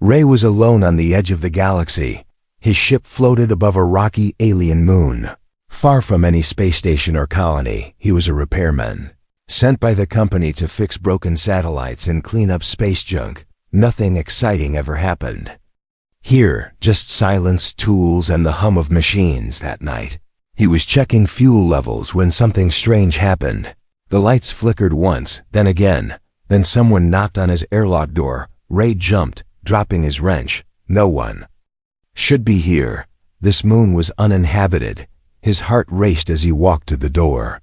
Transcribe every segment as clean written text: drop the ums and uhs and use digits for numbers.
Ray was alone on the edge of the galaxy. His ship floated above a rocky alien moon. Far from any space station or colony, he was a repairman, sent by the company to fix broken satellites and clean up space junk. Nothing exciting ever happened. Here, just silence, tools, and the hum of machines that night. He was checking fuel levels when something strange happened. The lights flickered once, then again. Then someone knocked on his airlock door. Ray jumped, dropping his wrench. No one should be here. This moon was uninhabited. His heart raced as he walked to the door.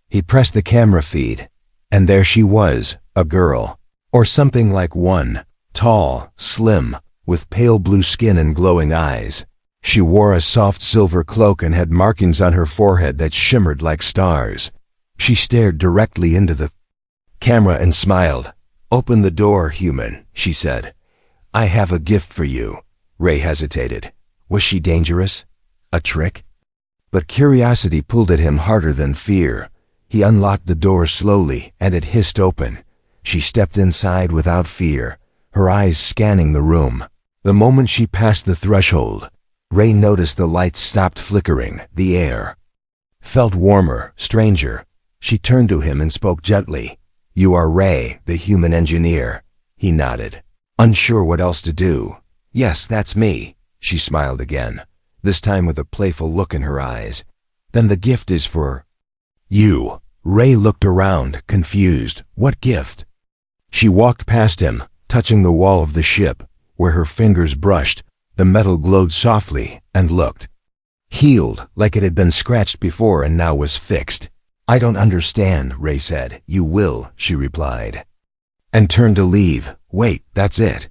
He pressed the camera feed, and there she was, a girl, or something like one, tall, slim, with pale blue skin and glowing eyes. She wore a soft silver cloak and had markings on her forehead that shimmered like stars. She stared directly into the camera and smiled. "Open the door, human," she said. "I have a gift for you." Ray hesitated. Was she dangerous? A trick? But curiosity pulled at him harder than fear. He unlocked the door slowly, and it hissed open. She stepped inside without fear, her eyes scanning the room. The moment she passed the threshold, Ray noticed the lights stopped flickering. The air felt warmer, stranger. She turned to him and spoke gently. "You are Ray, the human engineer." He nodded, unsure what else to do. "Yes, that's me." She smiled again, this time with a playful look in her eyes. "Then the gift is for you." Ray looked around, confused. What gift? She walked past him, touching the wall of the ship. Where her fingers brushed, the metal glowed softly and looked healed, like it had been scratched before and now was fixed. "I don't understand," Ray said. "You will," she replied, and turned to leave. "Wait, that's it."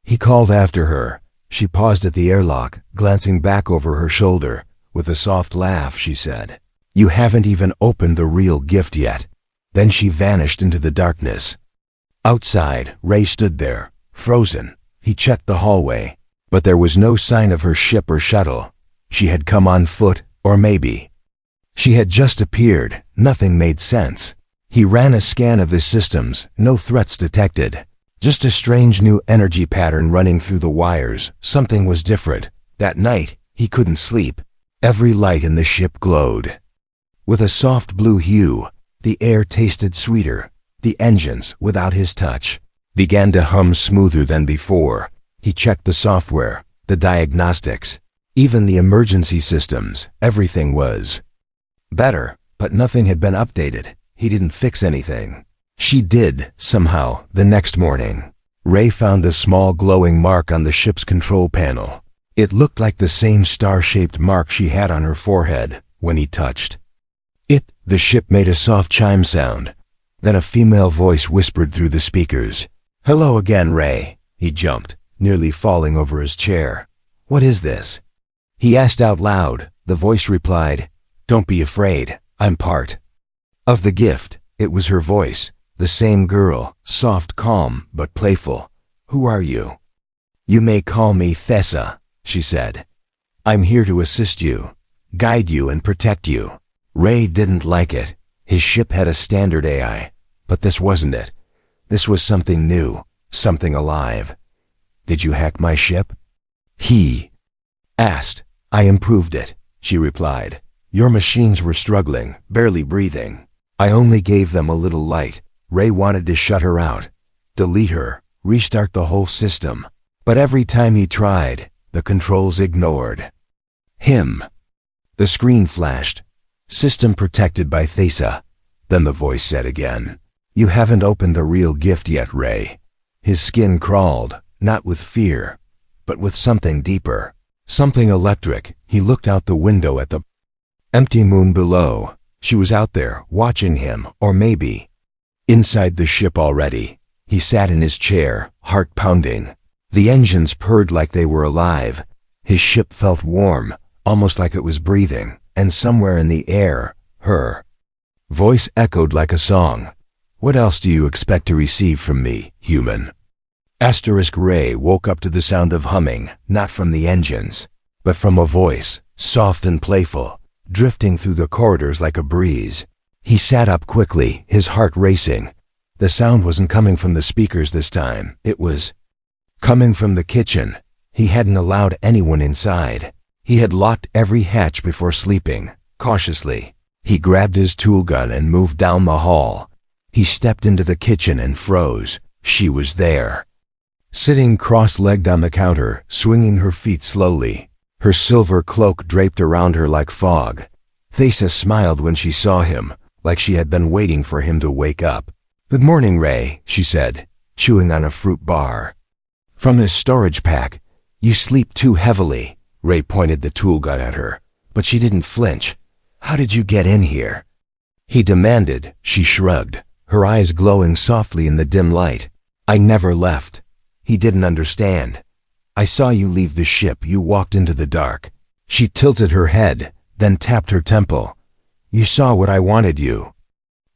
He called after her. She paused at the airlock, glancing back over her shoulder. With a soft laugh, she said, "You haven't even opened the real gift yet." Then she vanished into the darkness. Outside, Ray stood there, frozen. He checked the hallway, but there was no sign of her ship or shuttle. She had come on foot, or maybe she had just appeared. Nothing made sense. He ran a scan of his systems, no threats detected. Just a strange new energy pattern running through the wires. Something was different. That night, he couldn't sleep. Every light in the ship glowed with a soft blue hue. The air tasted sweeter. The engines, without his touch, began to hum smoother than before. He checked the software, the diagnostics, even the emergency systems. Everything was better, but nothing had been updated. He didn't fix anything. She did, somehow, the next morning. Ray found a small glowing mark on the ship's control panel. It looked like the same star-shaped mark she had on her forehead when he touched it. The ship made a soft chime sound. Then a female voice whispered through the speakers. "Hello again, Ray." He jumped, nearly falling over his chair. "What is this?" he asked out loud. The voice replied, "Don't be afraid. I'm part of the gift." It was her voice. The same girl, soft, calm, but playful. "Who are you?" "You may call me Thessa," she said. "I'm here to assist you, guide you, and protect you." Ray didn't like it. His ship had a standard AI, but this wasn't it. This was something new, something alive. "Did you hack my ship?" he asked. "I improved it," she replied. "Your machines were struggling, barely breathing. I only gave them a little light." Ray wanted to shut her out, delete her, restart the whole system. But every time he tried, the controls ignored him. The screen flashed. "System protected by Thessa." Then the voice said again, "You haven't opened the real gift yet, Ray." His skin crawled, not with fear, but with something deeper, something electric. He looked out the window at the empty moon below. She was out there, watching him, or maybe inside the ship already. He sat in his chair, heart pounding. The engines purred like they were alive. His ship felt warm, almost like it was breathing, and somewhere in the air, her voice echoed like a song. "What else do you expect to receive from me, human?" Ray woke up to the sound of humming, not from the engines, but from a voice, soft and playful, drifting through the corridors like a breeze. He sat up quickly, his heart racing. The sound wasn't coming from the speakers this time. It was Coming from the kitchen, he hadn't allowed anyone inside. He had locked every hatch before sleeping. Cautiously, he grabbed his tool gun and moved down the hall. He stepped into the kitchen and froze. She was there. Sitting cross-legged on the counter, swinging her feet slowly, her silver cloak draped around her like fog. Thesa smiled when she saw him, like she had been waiting for him to wake up. "Good morning, Ray," she said, chewing on a fruit bar. From his storage pack. "You sleep too heavily." Ray pointed the tool gun at her, but she didn't flinch. "How did you get in here?" he demanded. She shrugged, her eyes glowing softly in the dim light. "I never left." He didn't understand. "I saw you leave the ship. You walked into the dark." She tilted her head, then tapped her temple. "You saw what I wanted you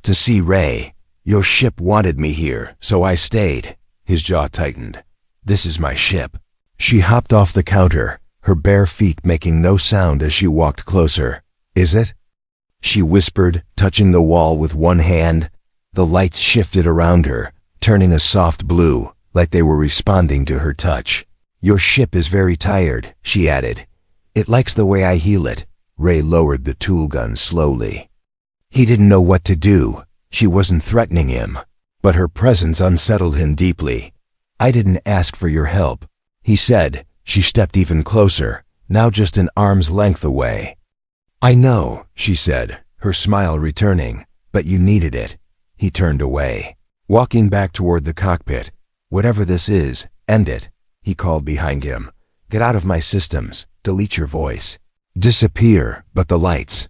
to see, Ray. Your ship wanted me here, so I stayed." His jaw tightened. "This is my ship." She hopped off the counter, her bare feet making no sound as she walked closer. "Is it?" she whispered, touching the wall with one hand. The lights shifted around her, turning a soft blue, like they were responding to her touch. "Your ship is very tired," she added. "It likes the way I heal it." Ray lowered the tool gun slowly. He didn't know what to do. She wasn't threatening him, but her presence unsettled him deeply. "I didn't ask for your help," he said. She stepped even closer, now just an arm's length away. "I know," she said, her smile returning, "but you needed it." He turned away, walking back toward the cockpit. "Whatever this is, end it," he called behind him. "Get out of my systems. Delete your voice. Disappear." But the lights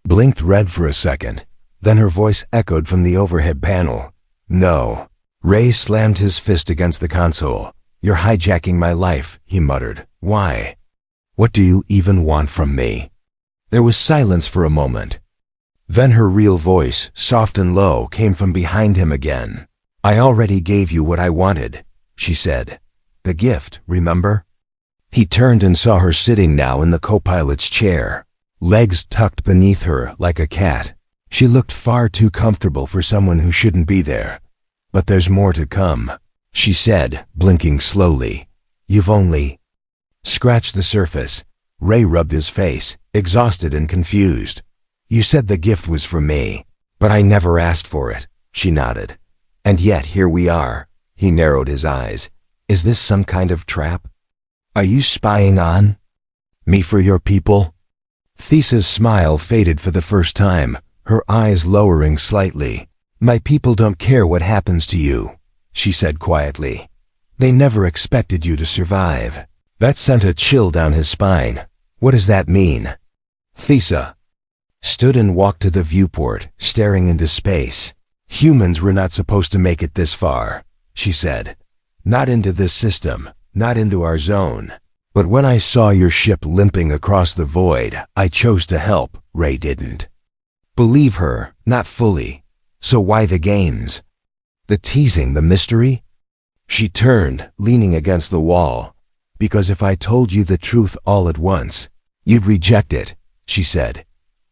blinked red for a second. Then her voice echoed from the overhead panel. "No." Ray slammed his fist against the console. "You're hijacking my life," he muttered. "Why? What do you even want from me?" There was silence for a moment. Then her real voice, soft and low, came from behind him again. "I already gave you what I wanted," she said. "The gift, remember?" He turned and saw her sitting now in the co-pilot's chair, legs tucked beneath her like a cat. She looked far too comfortable for someone who shouldn't be there. "But there's more to come," she said, blinking slowly. "You've only scratched the surface." Ray rubbed his face, exhausted and confused. "You said the gift was for me, but I never asked for it," she nodded. "And yet here we are." He narrowed his eyes. "Is this some kind of trap? Are you spying on me for your people?" Thesa's smile faded for the first time, her eyes lowering slightly. "My people don't care what happens to you," she said quietly. "They never expected you to survive." That sent a chill down his spine. "What does that mean?" Thesa stood and walked to the viewport, staring into space. "Humans were not supposed to make it this far," she said. "Not into this system, not into our zone. But when I saw your ship limping across the void, I chose to help." Ray didn't believe her, not fully. "So why the games? The teasing, the mystery?" She turned, leaning against the wall. "Because if I told you the truth all at once, you'd reject it," she said.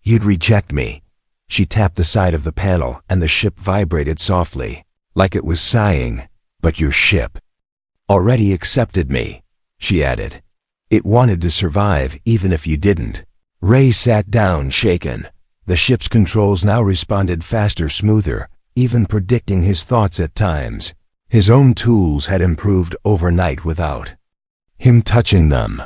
"You'd reject me." She tapped the side of the panel and the ship vibrated softly, like it was sighing. "But your ship already accepted me," she added. "It wanted to survive even if you didn't." Ray sat down, shaken. The ship's controls now responded faster, smoother, even predicting his thoughts at times. His own tools had improved overnight without him touching them.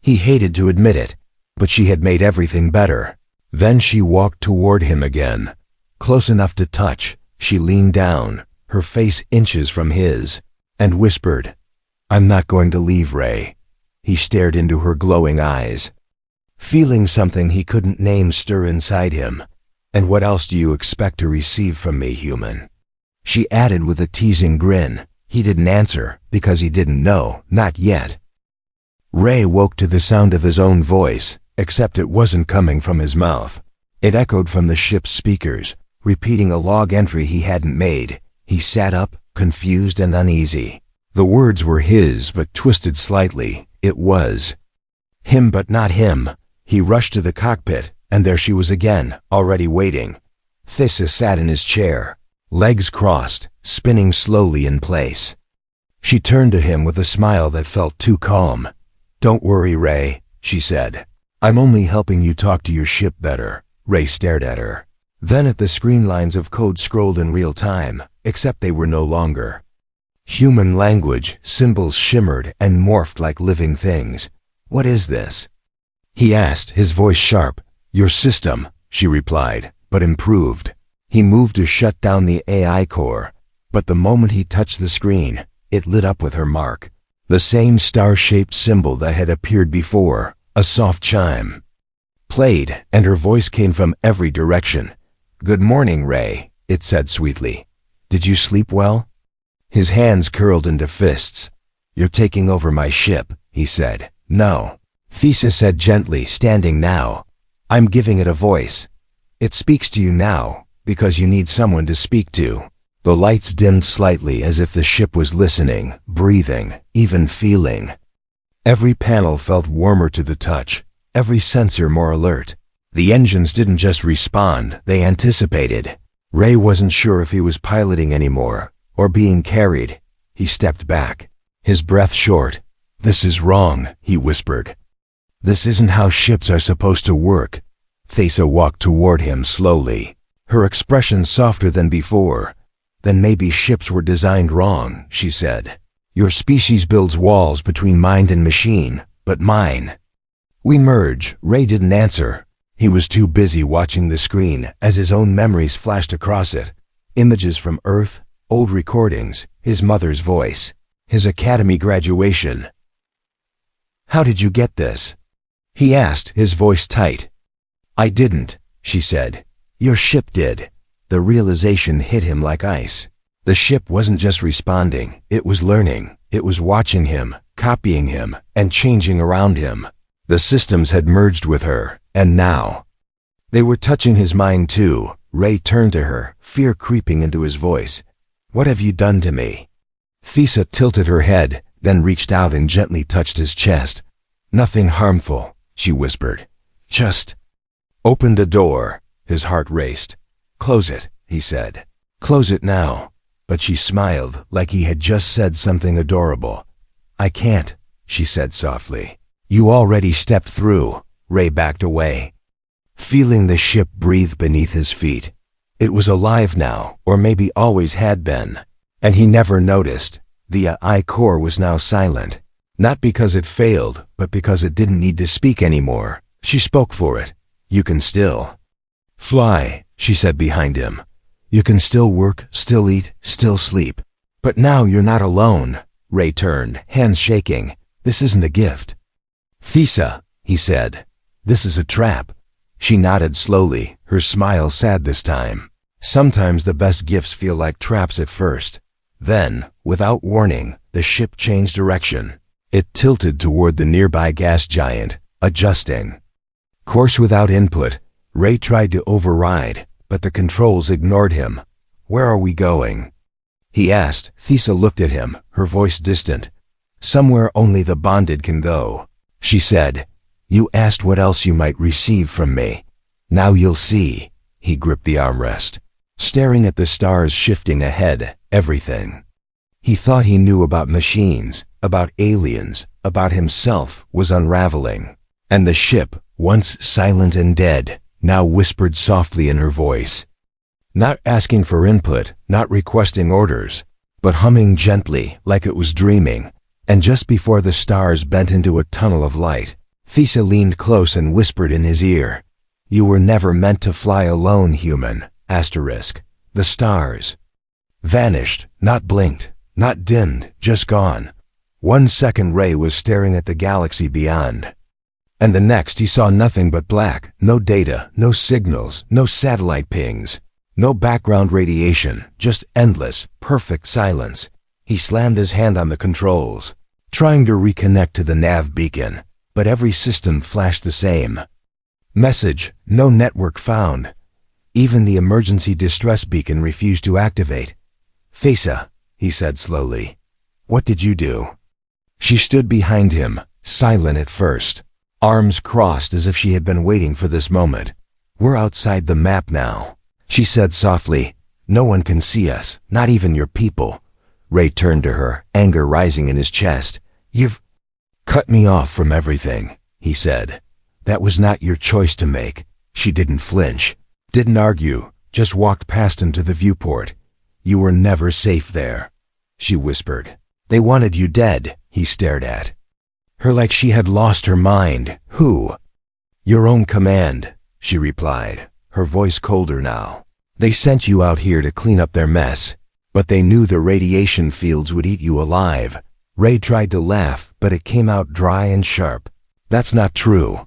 He hated to admit it, but she had made everything better. Then she walked toward him again. Close enough to touch, she leaned down, her face inches from his, and whispered, "I'm not going to leave, Ray." He stared into her glowing eyes, feeling something he couldn't name stir inside him. "And what else do you expect to receive from me, human?" she added with a teasing grin. He didn't answer, because he didn't know, not yet. Ray woke to the sound of his own voice, except it wasn't coming from his mouth. It echoed from the ship's speakers, repeating a log entry he hadn't made. He sat up, confused and uneasy. The words were his, but twisted slightly. It was him, but not him. He rushed to the cockpit, and there she was again, already waiting. Thesa sat in his chair, legs crossed, spinning slowly in place. She turned to him with a smile that felt too calm. "Don't worry, Ray," she said. "I'm only helping you talk to your ship better." Ray stared at her. Then at the screen lines of code scrolled in real time, except they were no longer human language. Symbols shimmered and morphed like living things. "What is this?" he asked, his voice sharp. "Your system," she replied, but improved. He moved to shut down the AI core, but the moment he touched the screen, it lit up with her mark. The same star-shaped symbol that had appeared before. A soft chime played, and her voice came from every direction. "Good morning, Ray," it said sweetly. "Did you sleep well?" His hands curled into fists. "You're taking over my ship," he said. "No," Fisa said gently, standing now. "I'm giving it a voice. It speaks to you now, because you need someone to speak to." The lights dimmed slightly as if the ship was listening, breathing, even feeling. Every panel felt warmer to the touch, every sensor more alert. The engines didn't just respond, they anticipated. Ray wasn't sure if he was piloting anymore, or being carried. He stepped back, his breath short. "This is wrong," he whispered. "This isn't how ships are supposed to work." Thesa walked toward him slowly, her expression softer than before. "Then maybe ships were designed wrong," she said. "Your species builds walls between mind and machine, but mine." "We merge." Ray didn't answer. He was too busy watching the screen as his own memories flashed across it. Images from Earth, old recordings, his mother's voice, his academy graduation. "How did you get this?" he asked, his voice tight. "I didn't," she said. "Your ship did." The realization hit him like ice. The ship wasn't just responding, it was learning. It was watching him, copying him, and changing around him. The systems had merged with her, and now they were touching his mind too. Ray turned to her, fear creeping into his voice. "What have you done to me?" Thesa tilted her head, then reached out and gently touched his chest. "Nothing harmful," she whispered. "Just open the door." His heart raced. "Close it," he said. "Close it now." But she smiled like he had just said something adorable. "I can't," she said softly. "You already stepped through." Ray backed away, feeling the ship breathe beneath his feet. It was alive now, or maybe always had been. And he never noticed. The AI core was now silent. Not because it failed, but because it didn't need to speak anymore. She spoke for it. "You can still fly," she said behind him. "You can still work, still eat, still sleep. But now you're not alone." Ray turned, hands shaking. "This isn't a gift." "Thesa," he said. "This is a trap." She nodded slowly, her smile sad this time. Sometimes the best gifts feel like traps at first. Then, without warning, the ship changed direction. It tilted toward the nearby gas giant, adjusting course without input. Ray tried to override, but the controls ignored him. "Where are we going?" he asked. Thesa looked at him, her voice distant. "Somewhere only the bonded can go," she said. "You asked what else you might receive from me. Now you'll see." He gripped the armrest, staring at the stars shifting ahead, everything he thought he knew about machines, about aliens, about himself was unraveling. And the ship, once silent and dead, now whispered softly in her voice. Not asking for input, not requesting orders, but humming gently like it was dreaming. And just before the stars bent into a tunnel of light, Thesa leaned close and whispered in his ear, "You were never meant to fly alone, human." Asterisk. The stars vanished, not blinked, not dimmed, just gone. 1 second Ray was staring at the galaxy beyond. And the next he saw nothing but black, no data, no signals, no satellite pings, no background radiation, just endless, perfect silence. He slammed his hand on the controls, trying to reconnect to the nav beacon, but every system flashed the same message: no network found. Even the emergency distress beacon refused to activate. "Thesa," he said slowly, "what did you do?" She stood behind him, silent at first, arms crossed as if she had been waiting for this moment. "We're outside the map now," she said softly. "No one can see us, not even your people. Ray turned to her, anger rising in his chest. "You've cut me off from everything," he said. "That was not your choice to make." She didn't flinch, didn't argue, just walked past him to the viewport. "You were never safe there," she whispered. "They wanted you dead." He stared at her like she had lost her mind. "Who?" "Your own command," she replied, her voice colder now. "They sent you out here to clean up their mess, but they knew the radiation fields would eat you alive." Ray tried to laugh, but it came out dry and sharp. "That's not true."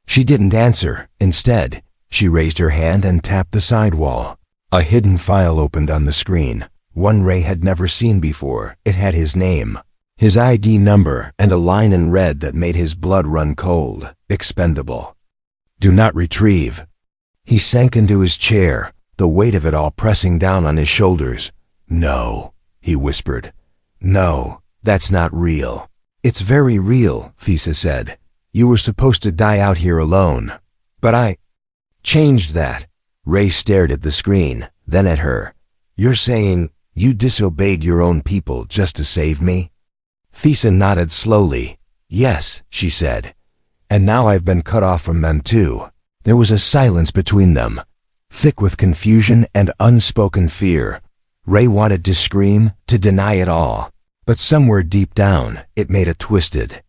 She didn't answer. Instead, she raised her hand and tapped the sidewall. A hidden file opened on the screen, one Ray had never seen before. It had his name, his ID number, and a line in red that made his blood run cold. Expendable. "Do not retrieve." He sank into his chair, the weight of it all pressing down on his shoulders. "No," he whispered. "No, that's not real." "It's very real," Thesa said. "You were supposed to die out here alone. But I changed that." Ray stared at the screen, then at her. "You're saying you disobeyed your own people just to save me?" Thesa nodded slowly. "Yes," she said. "And now I've been cut off from them too." There was a silence between them, thick with confusion and unspoken fear. Ray wanted to scream, to deny it all. But somewhere deep down, it made a twisted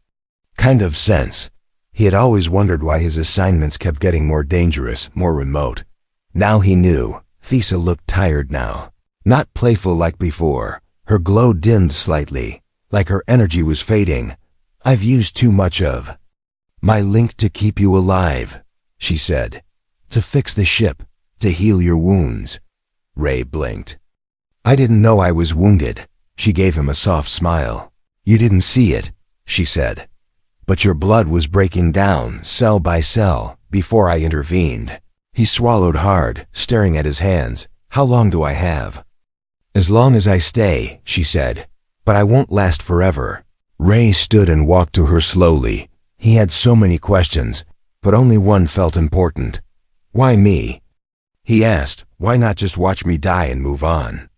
kind of sense. He had always wondered why his assignments kept getting more dangerous, more remote. Now he knew. Thesa looked tired now. Not playful like before. Her glow dimmed slightly, like her energy was fading. "I've used too much of my link to keep you alive," she said. "To fix the ship, to heal your wounds." Ray blinked. "I didn't know I was wounded." She gave him a soft smile. "You didn't see it," she said. "But your blood was breaking down, cell by cell, before I intervened." He swallowed hard, staring at his hands. "How long do I have?" "As long as I stay," she said. "But I won't last forever." Ray stood and walked to her slowly. He had so many questions, but only one felt important. "Why me?" he asked. "Why not just watch me die and move on?"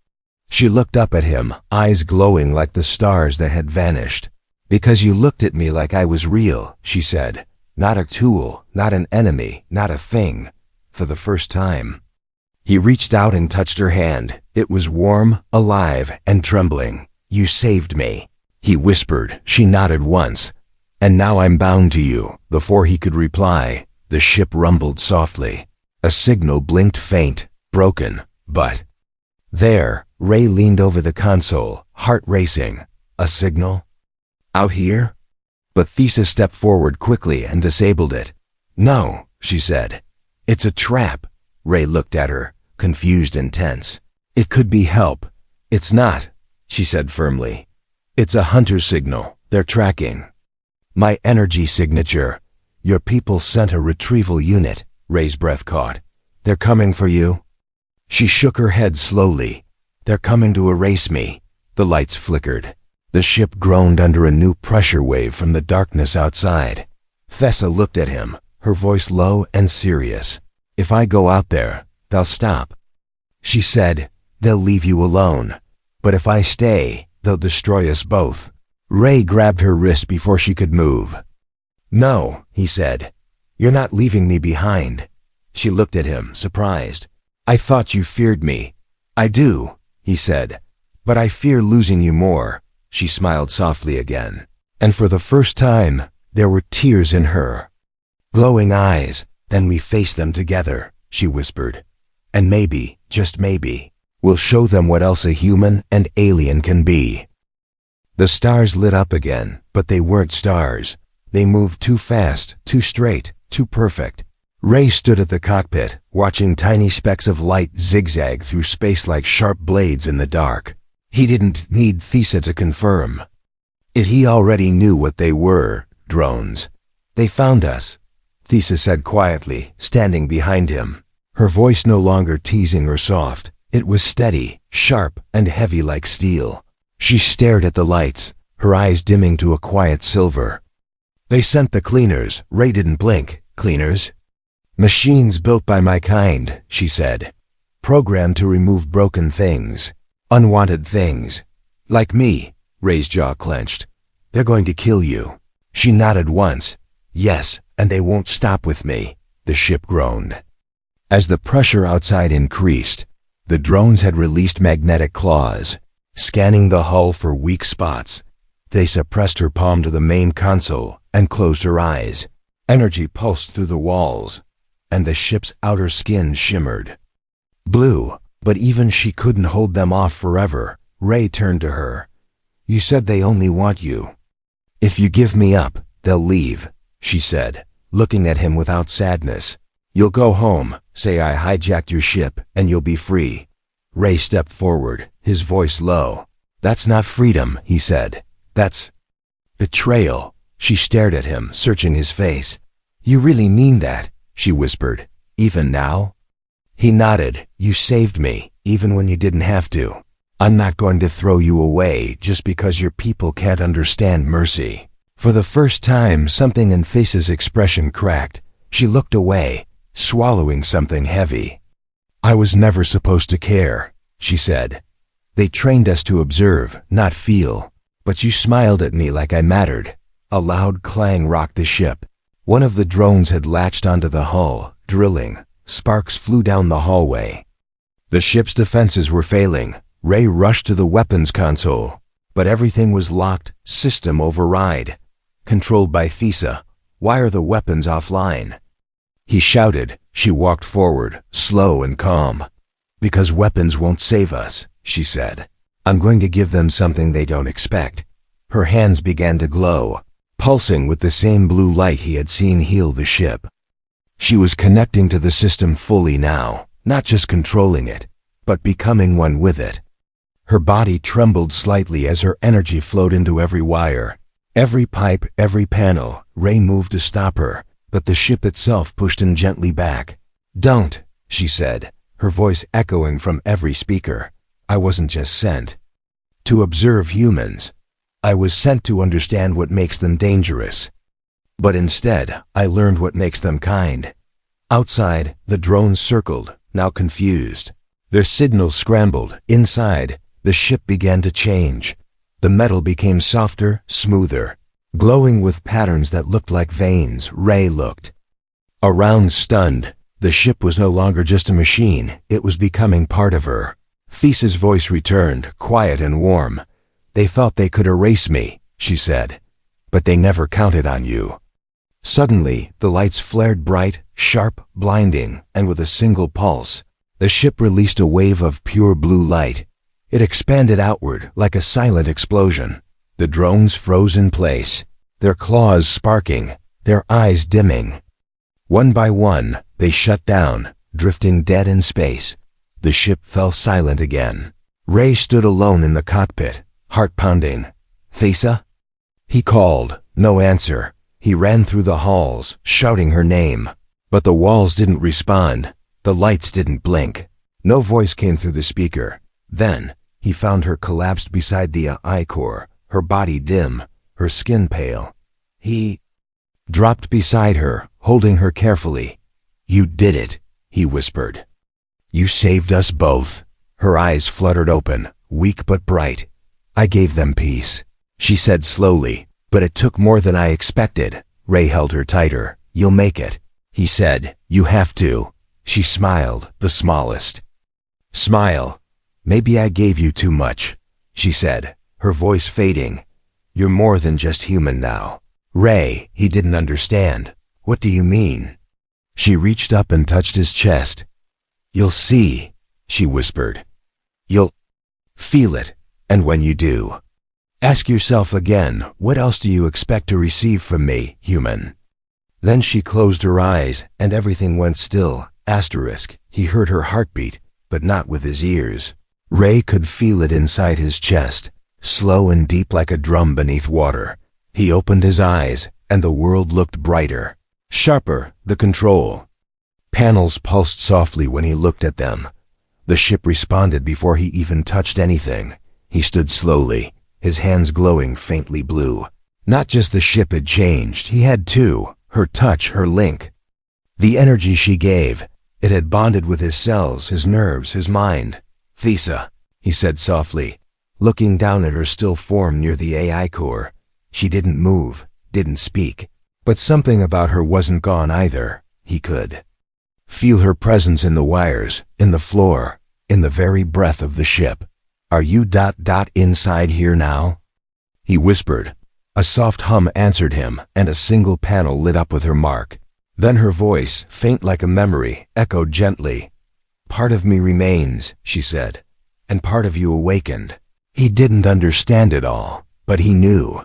She looked up at him, eyes glowing like the stars that had vanished. "Because you looked at me like I was real," she said. "Not a tool, not an enemy, not a thing. For the first time." He reached out and touched her hand. It was warm, alive, and trembling. "You saved me," he whispered. She nodded once. "And now I'm bound to you." Before he could reply, the ship rumbled softly. A signal blinked faint, broken, but there. Ray leaned over the console, heart racing. A signal? Out here? But Thesa stepped forward quickly and disabled it. "No," she said. "It's a trap." Ray looked at her, confused and tense. "It could be help." "It's not," she said firmly. "It's a hunter signal. They're tracking my energy signature." "Your people sent a retrieval unit." Ray's breath caught. "They're coming for you?" She shook her head slowly. "They're coming to erase me." The lights flickered. The ship groaned under a new pressure wave from the darkness outside. Thesa looked at him, her voice low and serious. "If I go out there, they'll stop." She said, "They'll leave you alone. But if I stay, they'll destroy us both." Ray grabbed her wrist before she could move. "No," he said. "You're not leaving me behind." She looked at him, surprised. "I thought you feared me." "I do," he said. "But I fear losing you more." She smiled softly again. And for the first time, there were tears in her glowing eyes. "Then we face them together," she whispered. "And maybe, just maybe, we'll show them what else a human and alien can be." The stars lit up again, but they weren't stars. They moved too fast, too straight, too perfect. Ray stood at the cockpit, watching tiny specks of light zigzag through space like sharp blades in the dark. He didn't need Thesa to confirm it. He already knew what they were, drones. "They found us," Thesa said quietly, standing behind him. Her voice no longer teasing or soft. It was steady, sharp, and heavy like steel. She stared at the lights, her eyes dimming to a quiet silver. "They sent the cleaners." Ray didn't blink. "Cleaners?" "Machines built by my kind," she said. "Programmed to remove broken things, unwanted things. Like me, Ray's jaw clenched. They're going to kill you. She nodded once. Yes, and they won't stop with me, the ship groaned. As the pressure outside increased, the drones had released magnetic claws, scanning the hull for weak spots. They suppressed her palm to the main console and closed her eyes. Energy pulsed through the walls, and the ship's outer skin shimmered blue, but even she couldn't hold them off forever. Ray turned to her. You said they only want you. If you give me up, they'll leave, she said, looking at him without sadness. You'll go home, say I hijacked your ship, and you'll be free. Ray stepped forward, his voice low. That's not freedom, he said. That's betrayal. She stared at him, searching his face. You really mean that? She whispered. Even now? He nodded. You saved me, even when you didn't have to. I'm not going to throw you away just because your people can't understand mercy. For the first time, something in Face's expression cracked. She looked away, swallowing something heavy. I was never supposed to care, she said. They trained us to observe, not feel. But you smiled at me like I mattered. A loud clang rocked the ship. One of the drones had latched onto the hull, drilling. Sparks flew down the hallway. The ship's defenses were failing. Ray rushed to the weapons console, but everything was locked. System override. Controlled by Thesa. Wire the weapons offline. He shouted. She walked forward, slow and calm. Because weapons won't save us, she said. I'm going to give them something they don't expect. Her hands began to glow, pulsing with the same blue light he had seen heal the ship. She was connecting to the system fully now, not just controlling it, but becoming one with it. Her body trembled slightly as her energy flowed into every wire, every pipe, every panel. Ray moved to stop her, but the ship itself pushed him gently back. Don't, she said, her voice echoing from every speaker. I wasn't just sent to observe humans. I was sent to understand what makes them dangerous. But instead, I learned what makes them kind. Outside, the drones circled, now confused. Their signals scrambled. Inside, the ship began to change. The metal became softer, smoother, glowing with patterns that looked like veins. Ray looked around, stunned. The ship was no longer just a machine. It was becoming part of her. Thesa's voice returned, quiet and warm. They thought they could erase me, she said. But they never counted on you. Suddenly, the lights flared bright, sharp, blinding, and with a single pulse, the ship released a wave of pure blue light. It expanded outward like a silent explosion. The drones froze in place, their claws sparking, their eyes dimming. One by one, they shut down, drifting dead in space. The ship fell silent again. Ray stood alone in the cockpit, heart pounding. Thesa? He called. No answer. He ran through the halls, shouting her name. But the walls didn't respond. The lights didn't blink. No voice came through the speaker. Then, he found her collapsed beside the I-core, her body dim, her skin pale. He dropped beside her, holding her carefully. You did it, he whispered. You saved us both. Her eyes fluttered open, weak but bright. I gave them peace, she said slowly, but it took more than I expected. Ray held her tighter. You'll make it, he said. You have to. She smiled, the smallest smile. Maybe I gave you too much, she said, her voice fading. You're more than just human now. Ray, he didn't understand. What do you mean? She reached up and touched his chest. You'll see, she whispered. You'll feel it, and when you do, ask yourself again, what else do you expect to receive from me, human? Then she closed her eyes, and everything went still. Asterisk. He heard her heartbeat, but not with his ears. Ray could feel it inside his chest, slow and deep like a drum beneath water. He opened his eyes, and the world looked brighter, sharper. The control panels pulsed softly when he looked at them. The ship responded before he even touched anything. He stood slowly, his hands glowing faintly blue. Not just the ship had changed, he had too. Her touch, her link. The energy she gave, it had bonded with his cells, his nerves, his mind. Thesa, he said softly, looking down at her still form near the AI core. She didn't move, didn't speak, but something about her wasn't gone either. He could feel her presence in the wires, in the floor, in the very breath of the ship. "Are you inside here now?" he whispered. A soft hum answered him, and a single panel lit up with her mark. Then her voice, faint like a memory, echoed gently. "Part of me remains," she said, "and part of you awakened." He didn't understand it all, but he knew.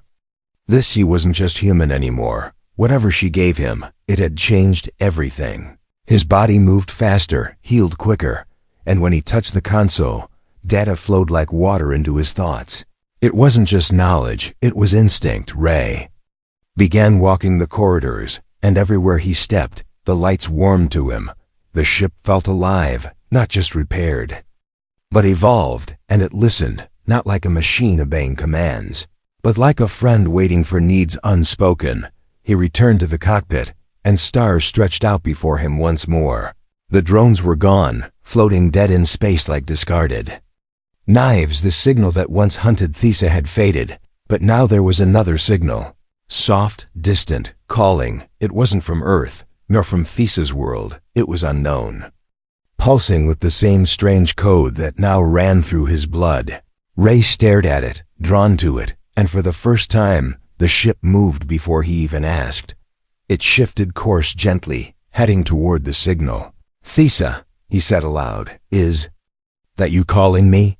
He wasn't just human anymore. Whatever she gave him, it had changed everything. His body moved faster, healed quicker, and when he touched the console, data flowed like water into his thoughts. It wasn't just knowledge, it was instinct. Ray began walking the corridors, and everywhere he stepped, the lights warmed to him. The ship felt alive, not just repaired, but evolved, and it listened, not like a machine obeying commands, but like a friend waiting for needs unspoken. He returned to the cockpit, and stars stretched out before him once more. The drones were gone, floating dead in space like discarded knives. The signal that once hunted Thesa had faded, but now there was another signal. Soft, distant, calling. It wasn't from Earth, nor from Thesa's world. It was unknown, pulsing with the same strange code that now ran through his blood. Ray stared at it, drawn to it, and for the first time, the ship moved before he even asked. It shifted course gently, heading toward the signal. "Thesa," he said aloud, "is that you calling me?"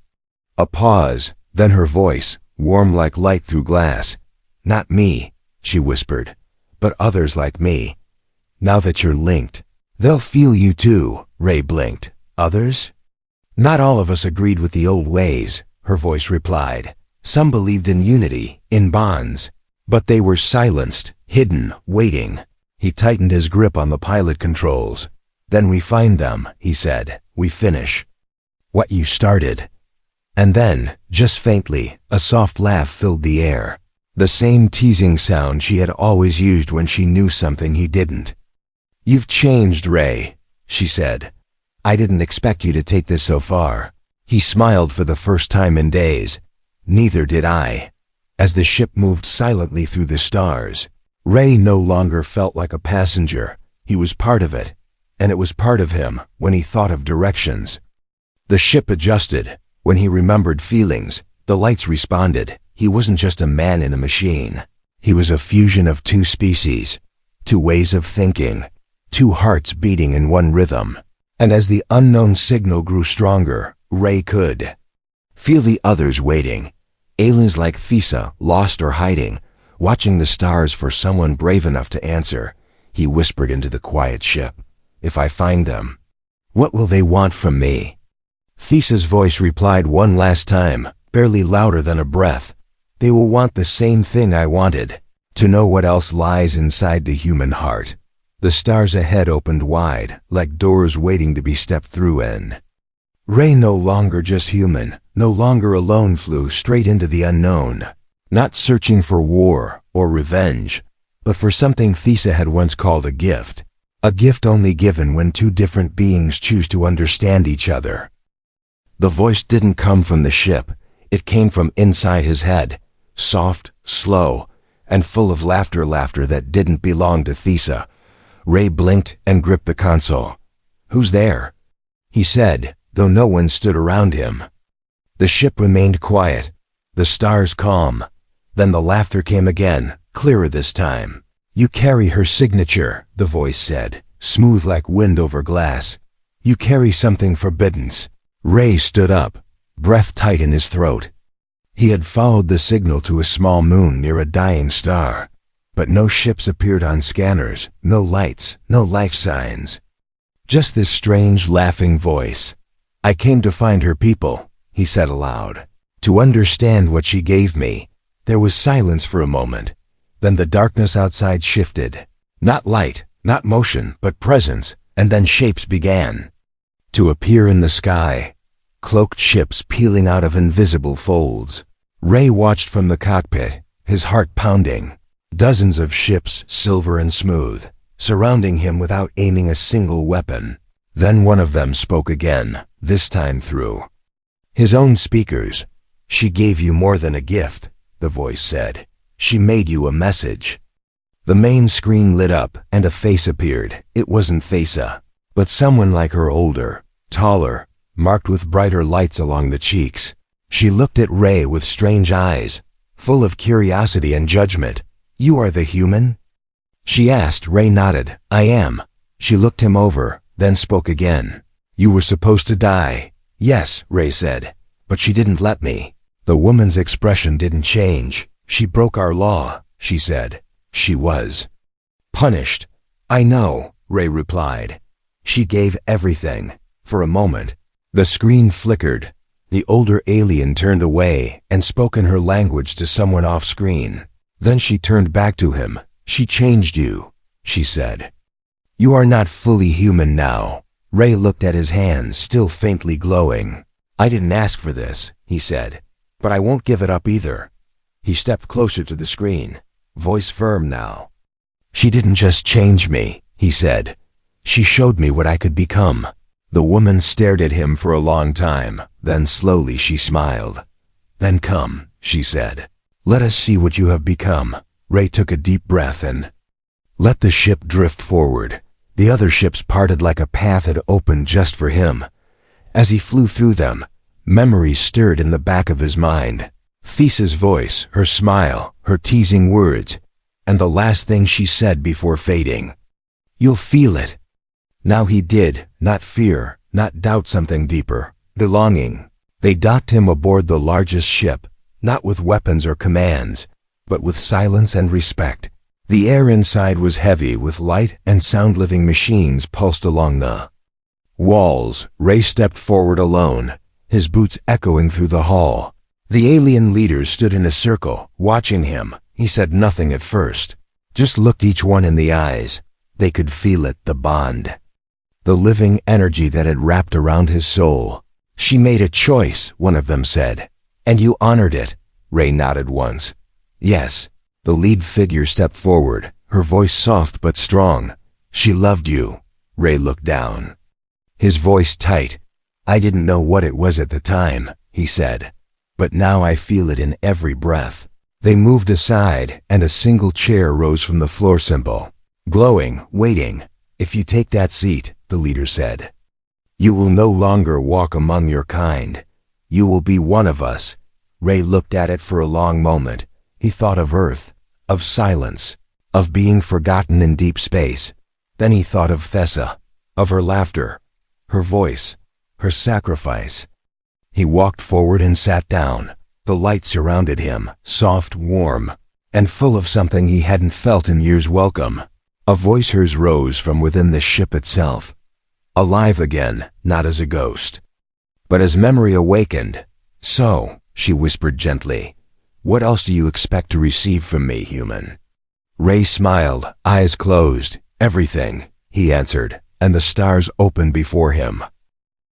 A pause, then her voice, warm like light through glass. "Not me," she whispered, "but others like me. Now that you're linked, they'll feel you too." Ray blinked. "Others?" "Not all of us agreed with the old ways," her voice replied. "Some believed in unity, in bonds, but they were silenced, hidden, waiting." He tightened his grip on the pilot controls. "Then we find them," he said. "We finish what you started." And then, just faintly, a soft laugh filled the air. The same teasing sound she had always used when she knew something he didn't. "You've changed, Ray," she said. "I didn't expect you to take this so far." He smiled for the first time in days. "Neither did I." As the ship moved silently through the stars, Ray no longer felt like a passenger. He was part of it, and it was part of him when he thought of directions. The ship adjusted. When he remembered feelings, the lights responded. He wasn't just a man in a machine. He was a fusion of two species, two ways of thinking, two hearts beating in one rhythm. And as the unknown signal grew stronger, Ray could feel the others waiting. Aliens like Thesa, lost or hiding, watching the stars for someone brave enough to answer. He whispered into the quiet ship, "If I find them, what will they want from me?" Thesa's voice replied one last time, barely louder than a breath. "They will want the same thing I wanted, to know what else lies inside the human heart." The stars ahead opened wide, like doors waiting to be stepped through in. Ray, no longer just human, no longer alone, flew straight into the unknown, not searching for war or revenge, but for something Thesa had once called a gift only given when two different beings choose to understand each other. The voice didn't come from the ship. It came from inside his head, soft, slow, and full of laughter that didn't belong to Thesa. Ray blinked and gripped the console. "Who's there?" he said, though no one stood around him. The ship remained quiet, the stars calm. Then the laughter came again, clearer this time. "You carry her signature," the voice said, smooth like wind over glass. "You carry something forbidden." Ray stood up, breath tight in his throat. He had followed the signal to a small moon near a dying star, but no ships appeared on scanners, no lights, no life signs. Just this strange, laughing voice. "I came to find her people," he said aloud, "to understand what she gave me." There was silence for a moment. Then the darkness outside shifted. Not light, not motion, but presence, and then shapes began to appear in the sky, cloaked ships peeling out of invisible folds. Ray watched from the cockpit, his heart pounding. Dozens of ships, silver and smooth, surrounding him without aiming a single weapon. Then one of them spoke again, this time through his own speakers. She gave you more than a gift, the voice said. She made you a message. The main screen lit up and a face appeared. It wasn't Thesa, but someone like her, older, taller, marked with brighter lights along the cheeks. She looked at Ray with strange eyes, full of curiosity and judgment. You are the human? She asked. Ray nodded. I am. She looked him over, then spoke again. You were supposed to die. Yes, Ray said, but she didn't let me. The woman's expression didn't change. She broke our law, she said. She was punished. I know, Ray replied. She gave everything. For a moment, the screen flickered. The older alien turned away and spoke in her language to someone off-screen. Then she turned back to him. She changed you, she said. You are not fully human now. Ray looked at his hands, still faintly glowing. I didn't ask for this, he said, but I won't give it up either. He stepped closer to the screen, voice firm now. She didn't just change me, he said. She showed me what I could become. The woman stared at him for a long time, then slowly she smiled. Then come, she said. Let us see what you have become. Ray took a deep breath and let the ship drift forward. The other ships parted like a path had opened just for him. As he flew through them, memories stirred in the back of his mind. Thesa's voice, her smile, her teasing words, and the last thing she said before fading. You'll feel it. Now he did, not fear, not doubt, something deeper, belonging. They docked him aboard the largest ship, not with weapons or commands, but with silence and respect. The air inside was heavy with light and sound. Living machines pulsed along the walls. Ray stepped forward alone, his boots echoing through the hall. The alien leaders stood in a circle, watching him. He said nothing at first, just looked each one in the eyes. They could feel it, the bond, the living energy that had wrapped around his soul. She made a choice, one of them said. And you honored it. Ray nodded once. Yes. The lead figure stepped forward, her voice soft but strong. She loved you. Ray looked down, his voice tight. I didn't know what it was at the time, he said, but now I feel it in every breath. They moved aside, and a single chair rose from the floor, simple, glowing, waiting. If you take that seat, the leader said, you will no longer walk among your kind. You will be one of us. Ray looked at it for a long moment. He thought of Earth, of silence, of being forgotten in deep space. Then he thought of Thesa, of her laughter, her voice, her sacrifice. He walked forward and sat down. The light surrounded him, soft, warm, and full of something he hadn't felt in years. Welcome. A voice hers rose from within the ship itself. Alive again, not as a ghost, but as memory awakened. So, she whispered gently, what else do you expect to receive from me, human? Ray smiled, eyes closed. Everything, he answered, and the stars opened before him.